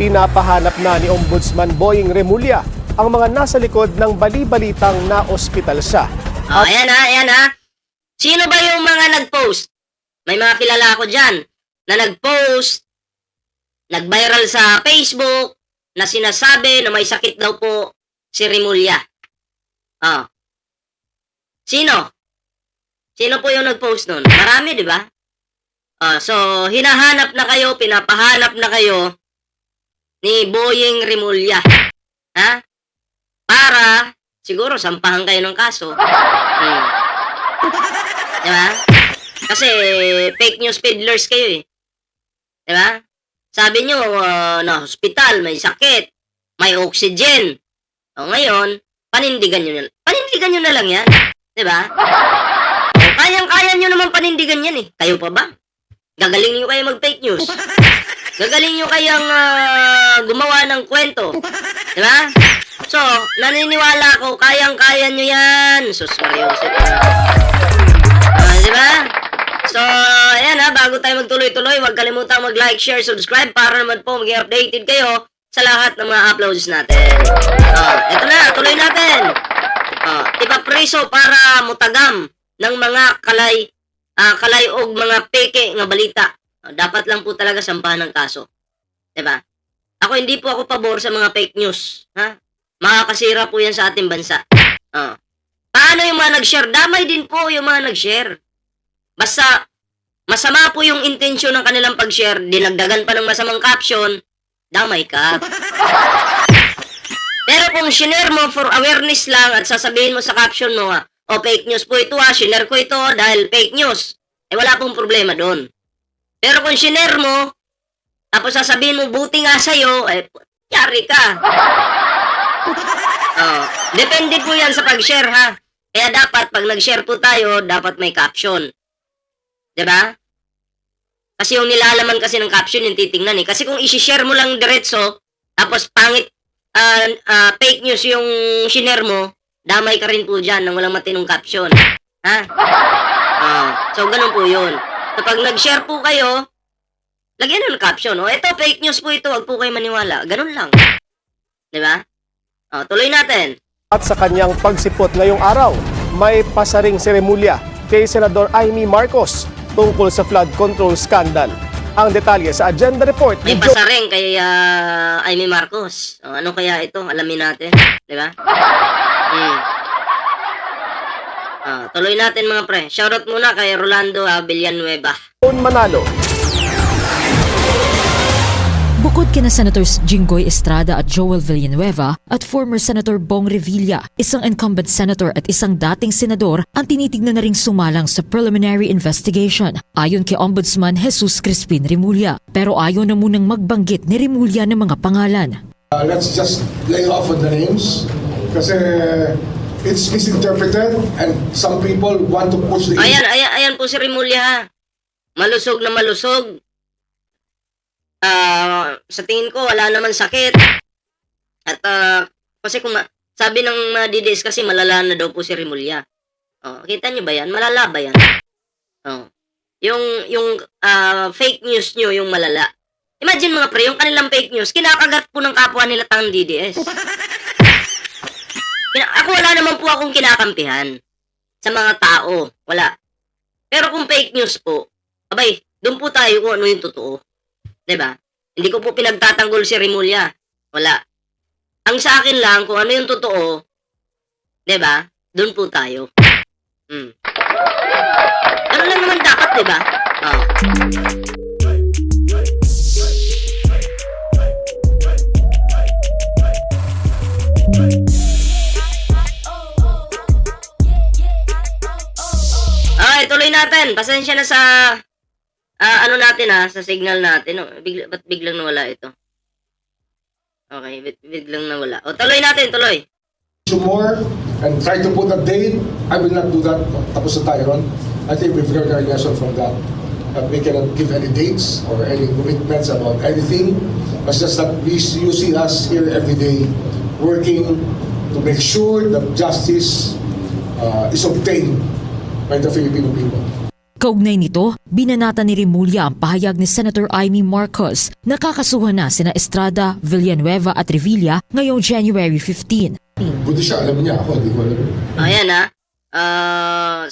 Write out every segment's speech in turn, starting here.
Pinapahanap na ni Ombudsman Boying Remulla ang mga nasa likod ng bali-balitang na-ospital siya. Oh, ayan ha. Sino ba yung mga nag-post? May mga kilala ako dyan na nag-post, nag-viral sa Facebook, na sinasabi na may sakit daw po si Remulla. Oh. Sino? Sino po yung nag-post nun? Marami, di ba? So, hinahanap na kayo, pinapahanap na kayo ni Boying Remulla. Ha? Para, siguro, sampahan kayo ng kaso. Diba? Kasi, fake news peddlers kayo eh. Diba? Sabi nyo, na hospital, may sakit, may oxygen. O ngayon, panindigan nyo na lang yan. Diba? O, kayang-kaya nyo naman panindigan yan eh. Kayo pa ba? Gagaling nyo kayo mag-fake news. Gagaling nyo kayang gumawa ng kwento. Diba? So, naniniwala ko, kayang-kaya nyo yan. Sus, Mariosep. Diba? So, ayan ha, bago tayo magtuloy-tuloy, huwag kalimutang mag-like, share, subscribe para naman po maging updated kayo sa lahat ng mga uploads natin. Eto na, tuloy natin. Ipapreso para mutagam ng mga kalay og mga peke nga balita. Dapat lang po talaga sampahan ng kaso. Diba? Hindi po ako pabor sa mga fake news. Ha? Makakasira po yan sa ating bansa. Paano yung mga nag-share? Damay din po yung mga nag-share. Basta, masama po yung intensyon ng kanilang pag-share, dinagdagan pa ng masamang caption, damay ka. Pero kung shinare mo for awareness lang at sasabihin mo sa caption mo, fake news po ito shinare ko ito dahil fake news, wala pong problema doon. Pero kung shinare mo, tapos sasabihin mo, buti nga sa'yo, yari ka. Depende po yan sa pag-share ha. Kaya dapat, pag nag-share po tayo, dapat may caption. Diba? Kasi yung nilalaman kasi ng caption yung titingnan eh. Kasi kung isi-share mo lang diretso, tapos pangit, fake news yung shinare mo, damay ka rin po dyan ng walang matinong caption. Ha? So, ganun po yun. So, pag nag-share po kayo, lagyan ng caption. Ito, fake news po ito, wag po kayo maniwala. Ganun lang. Diba? Tuloy natin. At sa kanyang pagsipot ngayong araw, may pasaring si Remulla kay Senador Amy Marcos tungkol sa flood control scandal. Ang detalye sa agenda report. May pasaring kay Amy Marcos. Ano kaya ito? Alamin natin. Diba? Tuloy natin mga pre. Shoutout muna kay Rolando Villanueva. Manalo. Bukod kina Senators Jinggoy Estrada at Joel Villanueva at former Senator Bong Revilla, isang incumbent senator at isang dating senador ang tinitignan na ring sumalang sa preliminary investigation ayon kay Ombudsman Jesus Crispin Remulla. Pero ayaw na munang magbanggit ni Remulla ng mga pangalan. Let's just lay off on the names kasi it's misinterpreted and some people want to push the... Ayan po si Remulla. Malusog na malusog. Sa tingin ko, wala naman sakit. At kasi kung sabi ng DDS kasi malala na daw po si Remulla. Kita niyo ba yan? Malala ba yan? Yung fake news nyo, yung malala. Imagine mga pre, yung kanilang fake news, kinakagat po ng kapwa nila tang DDS. Ako wala naman po akong kinakampihan sa mga tao. Wala. Pero kung fake news po, abay, doon po tayo kung ano yung totoo. Diba? Hindi ko po pinagtatanggol si Remulla. Wala. Ang sa akin lang, kung ano yung totoo, diba? Doon po tayo. Ano lang naman dapat, diba? Tuloy natin. Pasensya na sa... ano natin sa signal natin. Ba't biglang nawala ito? Okay, biglang nawala. Tuloy natin, tuloy. More and try to put a date. I will not do that. Tapos na tayo ron. I think we've learned our lesson from that. That we cannot give any dates or any commitments about anything. It's just that you see us here every day working to make sure that justice is obtained by the Filipino people. Kaugnay nito, binanata ni Remulla ang pahayag ni Senator Amy Marcos na kakasuhan na sina Estrada, Villanueva at Revilla ngayong January 15. Buti siya, alam niya ako, hindi ko alam. Ayan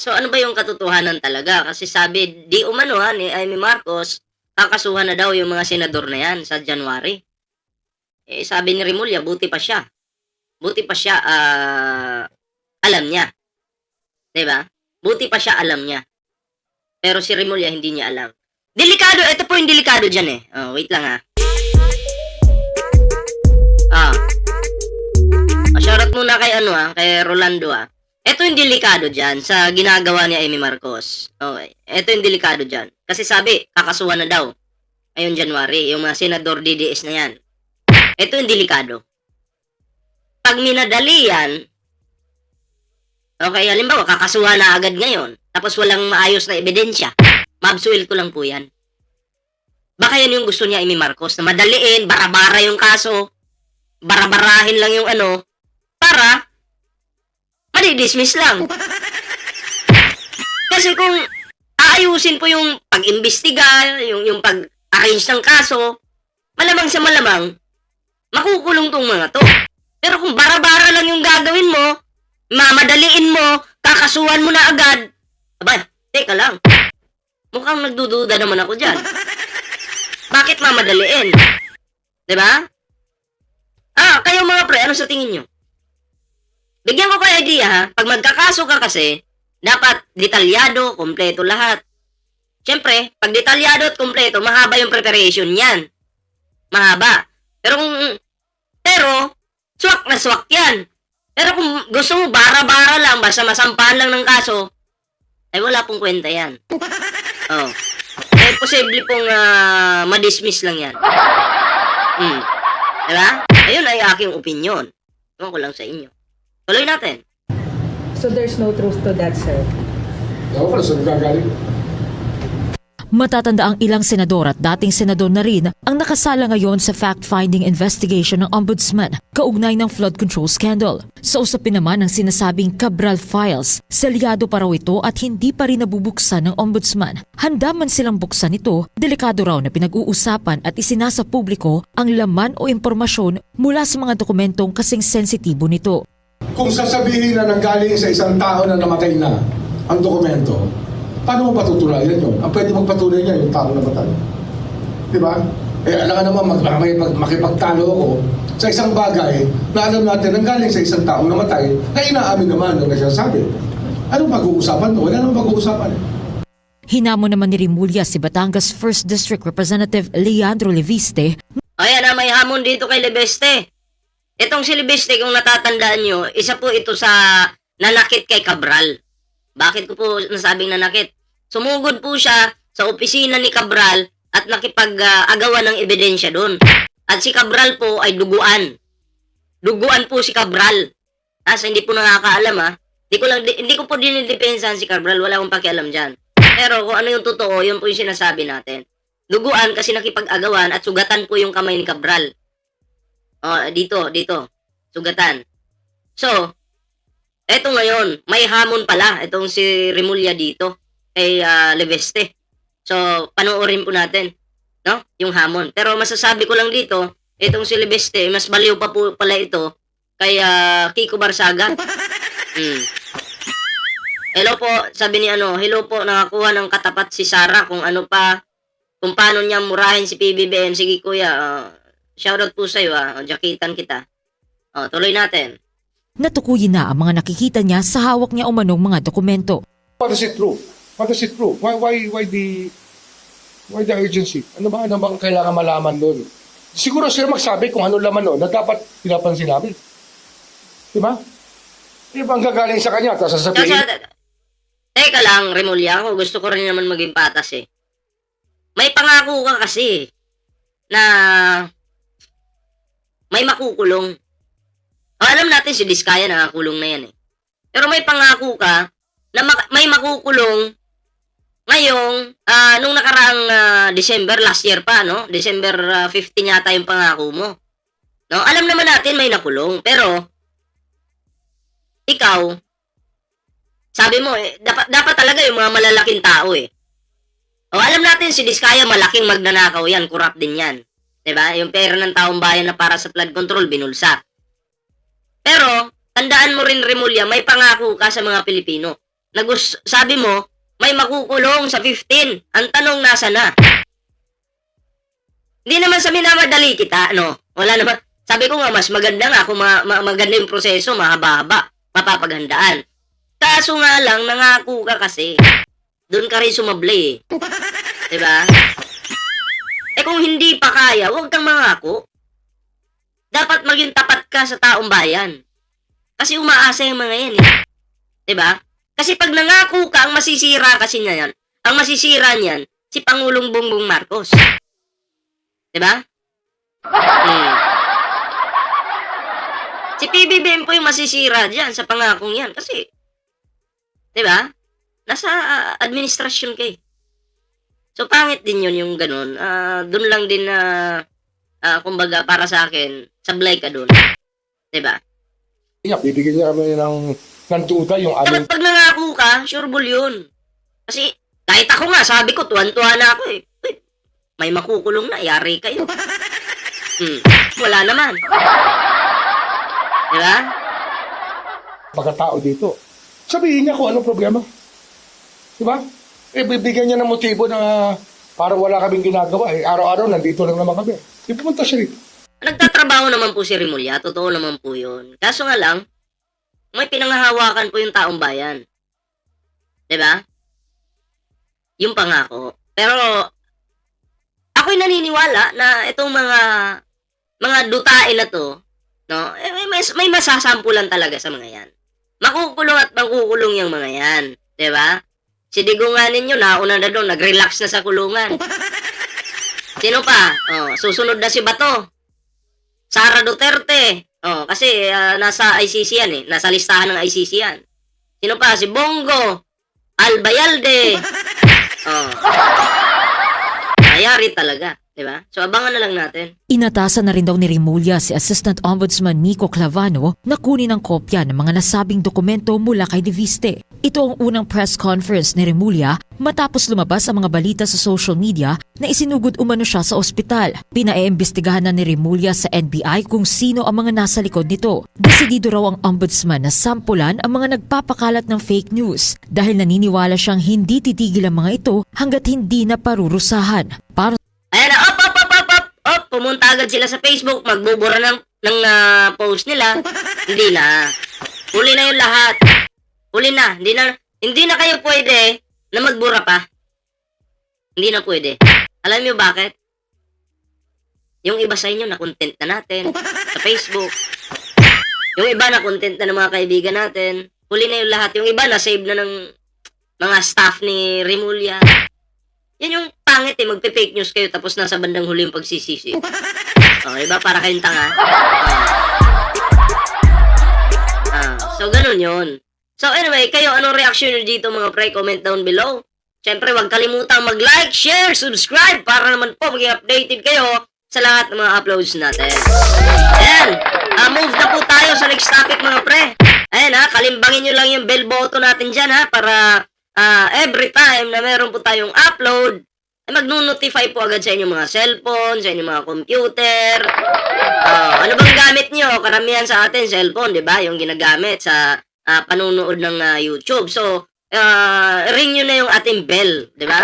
so ano ba yung katotohanan talaga? Kasi sabi, di umano ni Amy Marcos, kakasuhan na daw yung mga senador na yan sa January. Sabi ni Remulla, buti pa siya. Buti pa siya, alam niya. Diba? Buti pa siya alam niya. Pero si Remulla hindi niya alam. Delikado, ito po yung delikado dyan wait lang shoutout muna kay kay Rolando Ito yung delikado dyan sa ginagawa ni Amy Marcos. Okay. Ito yung delikado dyan. Kasi sabi, kakasuhan na daw. Ayun January, yung mga senador DDS na yan. Ito yung delikado. Pag minadali yan, okay, halimbawa, kakasuhan na agad ngayon, tapos walang maayos na ebidensya, mabsuil ko lang po yan. Baka yan yung gusto niya Amy Marcos, na madaliin, bara-bara yung kaso, bara-barahin lang yung para madi-dismiss lang. Kasi kung aayusin po yung pag-imbestiga, yung pag-arrange ng kaso, malamang sa malamang, makukulong tong mga to. Pero kung bara-bara lang yung gagawin mo, mamadaliin mo, kakasuhan mo na agad, aba, teka lang. Mukhang nagdududa naman ako dyan. Bakit mamadaliin? Diba? Kayo mga pre, ano sa tingin nyo? Bigyan ko kayo idea pag magkakaso ka kasi, dapat detalyado, kompleto lahat. Siyempre, pag detalyado at kompleto, mahaba yung preparation yan. Mahaba. Pero, swak na swak yan. Pero kung gusto mo bara-bara lang, basta masampahan lang ng kaso, ay wala pong kwenta yan. Posible pong ma-dismiss lang yan. Diba? Ayun ay aking opinion. Ewan ko lang sa inyo. Tuloy natin. So there's no truth to that, sir? Ewan ko lang, saan gagaling? Matatanda ang ilang senador at dating senador na rin ang nakasala ngayon sa fact-finding investigation ng Ombudsman kaugnay ng flood control scandal. Sa usapin naman ng sinasabing Cabral Files, selyado pa raw ito at hindi pa rin nabubuksan ng Ombudsman. Handa man silang buksan ito, delikado raw na pinag-uusapan at isinasa publiko ang laman o impormasyon mula sa mga dokumentong kasing sensitibo nito. Kung sasabihin na nanggaling sa isang tao na namatay na ang dokumento, paano mo patutunayan yun? Ang pwede magpatunay niya yung tao namatay. Di ba? Alam ka naman, makipagtalo ako sa isang bagay na alam natin nanggaling sa isang tao namatay na inaamin naman ng nagsasabi. Anong pag-uusapan to? Wala namang pag-uusapan. Hinamon naman ni Remulla si Batangas 1st District Representative Leandro Leviste. Ayan may hamon dito kay Leviste. Itong si Leviste, kung natatandaan nyo, isa po ito sa nanakit kay Cabral. Bakit ko po nasabing nanakit? Sumugod po siya sa opisina ni Cabral at nakipag-agawan ng ebidensya doon. At si Cabral po ay duguan. Duguan po si Cabral. Sa hindi po nakakaalam Hindi ko po dinidepensahan si Cabral, wala akong pakialam dyan. Pero kung ano yung totoo, yun po yung sinasabi natin. Duguan kasi nakipag-agawan at sugatan po yung kamay ni Cabral. Dito. Sugatan. So, eto ngayon, may hamon pala itong si Remulla dito kay Leveste. So, panoorin po natin, no? Yung hamon. Pero masasabi ko lang dito, itong si Leveste, mas baliw pa po pala ito kay Kiko Barsaga. Hello po, sabi ni hello po, nakakuha ng katapat si Sara kung kung paano niya murahin si PBBM. Sige kuya, shoutout po sa'yo jakitan kita. Tuloy natin. Natukuyin na ang mga nakikita niya sa hawak niya umanong mga dokumento. What does it prove? What does it prove? Why the urgency? Ano bang kailangan malaman doon? Siguro sila magsabi kung ano laman doon na dapat pinapansin namin. Diba? Di ba ang gagaling sa kanya? Tapos sasabihin... Teka lang, Remulla, ako gusto ko rin naman maging patas May pangako ka kasi na may makukulong. Alam natin si Diskaya nakakulong na yan Pero may pangako ka na may makukulong ngayong nung nakaraang December last year pa, no? December 15 yata yung pangako mo. No? Alam naman natin may nakulong, pero ikaw sabi mo dapat talaga yung mga malalaking tao O alam natin si Diskaya malaking magnanakaw yan, corrupt din yan. 'Di ba? Yung pera ng taong bayan na para sa flood control binulsa. Pero tandaan mo rin Remulla, may pangako ka sa mga Pilipino. Sabi mo, may makukulong sa 15. Ang tanong nasa na? Hindi naman sa minamadali kita, no? Wala naman. Sabi ko nga, mas maganda nga kung maganda yung proseso, mahaba-haba, mapapaghandaan. Kaso nga lang, nangako ka kasi. Doon ka rin sumabli, diba? Eh kung hindi pa kaya, huwag kang mangako. Dapat maging tapat ka sa taong bayan. Kasi umaasa yung mga yan, eh. Diba? Kasi pag nangako ka, ang masisira kasi niyan, ang masisira niyan, si Pangulong Bongbong Marcos. Diba? Si PBBM po yung masisira dyan sa pangakong yan. Kasi, diba? Nasa administrasyon kayo. So, pangit din yun yung ganun. Doon lang din na, kumbaga, para sa akin, sablay ka doon. Diba? Bibigyan niya kami ng tuta yung Dapat pag nangako ka, sureball yun. Kasi, kahit ako nga, sabi ko, tuwan-tuwa na ako eh. Uy, may makukulong na, yari kayo. Wala naman. Diba? pagkatao dito. Sabihin niya kung anong problema. Diba? Eh, bibigyan niya ng motibo na para wala kaming ginagawa. Eh, araw-araw nandito lang naman kami. Di pumunta siya rito. Nagtatrabaho naman po si Remulla, totoo naman po yun. Kaso nga lang, may pinanghahawakan po yung taong bayan. Diba? Yung pangako. Pero, ako'y naniniwala na itong mga dutain na to, no, may masasampulan talaga sa mga yan. Makukulong at makukulong yung mga yan. Diba? Si Digong nga ninyo, nauna na doon, nag-relax na sa kulungan. Sino pa? Oh, susunod na si Bato. Sara Duterte. Oh, kasi nasa ICC yan eh. Nasa listahan ng ICC yan. Sino pa? Si Bongo. Albayalde. Oh. Mayari talaga. Diba? So, abangan na lang natin. Inatasan na rin daw ni Remulla si Assistant Ombudsman Miko Clavano na kunin ang kopya ng mga nasabing dokumento mula kay De Viste. Ito ang unang press conference ni Remulla matapos lumabas ang mga balita sa social media na isinugod umano siya sa ospital. Pinaiimbestigahan na ni Remulla sa NBI kung sino ang mga nasa likod nito. Desidido raw ang ombudsman na sampulan ang mga nagpapakalat ng fake news dahil naniniwala siyang hindi titigil ang mga ito hanggat hindi na parurusahan. Para Ayan na, op. Pumunta agad sila sa Facebook, magbubura ng post nila. Hindi na. Huli na yung lahat. Huli na. Hindi na kayo pwede na magbura pa. Hindi na pwede. Alam niyo bakit? Yung iba sa inyo na content na natin sa Facebook. Yung iba na content na ng mga kaibigan natin. Huli na yung lahat. Yung iba na save na ng mga staff ni Remulla. Yan yung pangit eh, magpe-fake news kayo tapos nasa bandang huli yung pagsisisi. Okay ba? Para kayong tanga. So, ganun yun. So, anyway, kayo, anong reaction nyo dito mga pre? Comment down below. Siyempre, huwag kalimutang mag-like, share, subscribe para naman po maging updated kayo sa lahat ng mga uploads natin. Ayan. Move na po tayo sa next topic mga pre. Ayan kalimbangin nyo lang yung bell button natin dyan para every time na meron po tayong upload, ay mag-notify po agad sa inyong mga cellphone, sa inyong mga computer. Ano bang gamit nyo? Karamihan sa atin, cellphone, di ba? Yung ginagamit sa panunood ng YouTube. So, ring nyo na yung ating bell, di ba?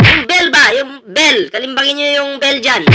Yung bell ba? Yung bell. Kalimbangin nyo yung bell dyan.